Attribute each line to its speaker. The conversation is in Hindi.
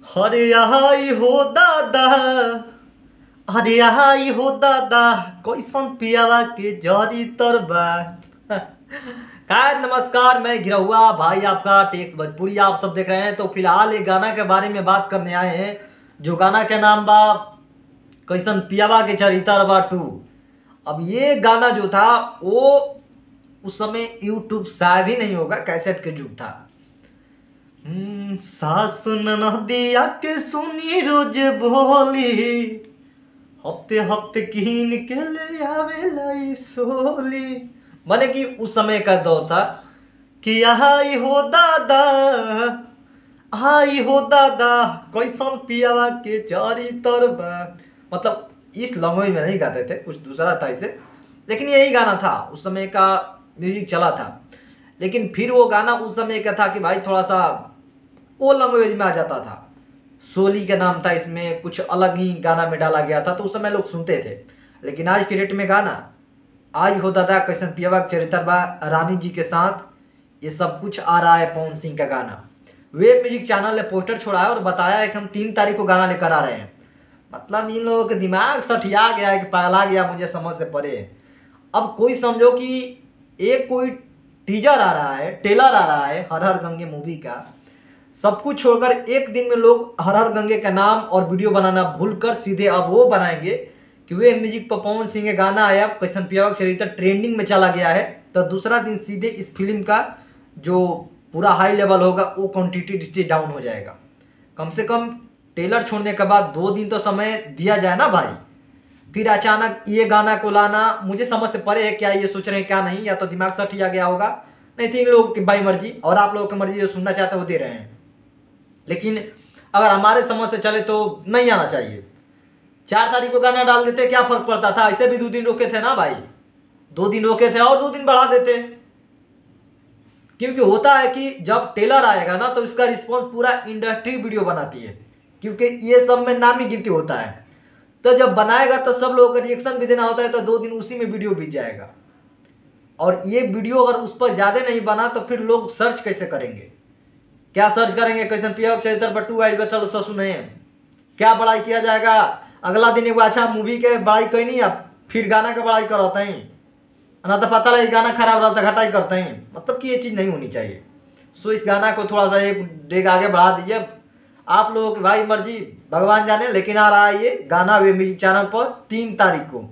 Speaker 1: अरे आई हो दादा, अरे आई हो दादा, कैसन पियावा के जरी तरबा। नमस्कार, मैं गिरहुआ भाई आपका टेक्स भोजपुरी आप सब देख रहे हैं। तो फिलहाल एक गाना के बारे में बात करने आए हैं, जो गाना के नाम बा कैसन पियावा के चरी तरबा 2। अब ये गाना जो था वो उस समय यूट्यूब शायद ही नहीं होगा, कैसेट के युग था। सासु ननदिया के सुनी रोज बोली, हफ्ते हफ्ते कीन के ले आवेला ई सोली। माने कि उस समय का दौर था कि आई हो दादा, आई हो दादा, कैसन पियावा के जरी तरबा। मतलब इस लैंग्वेज में नहीं गाते थे, कुछ दूसरा था इसे, लेकिन यही गाना था, उस समय का म्यूजिक चला था। लेकिन फिर वो गाना उस समय का था कि भाई थोड़ा सा वो लैंग्वेज में आ जाता था। सोली का नाम था, इसमें कुछ अलग ही गाना में डाला गया था, तो उस समय लोग सुनते थे। लेकिन आज के डेट में गाना आज हो दादा कैसन पियावा चरित्रबा रानी जी के साथ ये सब कुछ आ रहा है। पवन सिंह का गाना वेब म्यूजिक चैनल ने पोस्टर छोड़ा है और बताया है कि हम 3 तारीख को गाना लेकर आ रहे हैं। मतलब इन लोगों के दिमाग सठिया गया है कि पगला गया, मुझे समझ से परे। अब कोई समझो कि एक कोई टीजर आ रहा है, ट्रेलर आ रहा है हर हर गंगे मूवी का, सब कुछ छोड़कर एक दिन में लोग हर हर गंगे का नाम और वीडियो बनाना भूलकर सीधे अब वो बनाएंगे कि वे म्यूजिक पर पवन सिंह का गाना आया कैसन पियावा का चरित्र ट्रेंडिंग में चला गया है, तो दूसरा दिन सीधे इस फिल्म का जो पूरा हाई लेवल होगा वो क्वान्टिटी डाउन हो जाएगा। कम से कम ट्रेलर छोड़ने के बाद 2 दिन तो समय दिया जाए ना भाई। फिर अचानक ये गाना को लाना मुझे समझ से परे है। क्या ये सोच रहे हैं क्या नहीं, या तो दिमाग सठिया गया होगा, नहीं तो इन लोगों की भाई मर्जी और आप लोगों की मर्जी, जो सुनना चाहते हैं वो दे रहे हैं। लेकिन अगर हमारे समझ से चले तो नहीं आना चाहिए। 4 तारीख को गाना डाल देते, क्या फर्क पड़ता था? ऐसे भी 2 दिन रोके थे ना भाई, 2 दिन रोके थे और 2 दिन बढ़ा देते। क्योंकि होता है कि जब ट्रेलर आएगा ना तो इसका रिस्पॉन्स पूरा इंडस्ट्री वीडियो बनाती है, क्योंकि ये सब में नाम ही गिनती होता है। तो जब बनाएगा तो सब लोगों का रिएक्शन भी देना होता है, तो 2 दिन उसी में वीडियो बीत जाएगा। और ये वीडियो अगर उस पर ज़्यादा नहीं बना तो फिर लोग सर्च कैसे करेंगे? क्या सर्च करेंगे? कैसन पियावा के चरित्र पर 2 आई, चलो ससु नहीं, क्या बड़ाई किया जाएगा? अगला दिन एक अच्छा मूवी के बड़ाई कहीं नहीं, अब फिर गाना का बड़ाई करते हैं ना, तो पता लगे गाना खराब रहा तो घटाई करते हैं। मतलब कि ये चीज़ नहीं होनी चाहिए। सो इस गाना को थोड़ा सा एक डेग आगे बढ़ा दीजिए, आप लोगों की भाई मर्जी, भगवान जाने। लेकिन आ रहा है ये गाना वे म्यूजिक चैनल पर 3 तारीख को।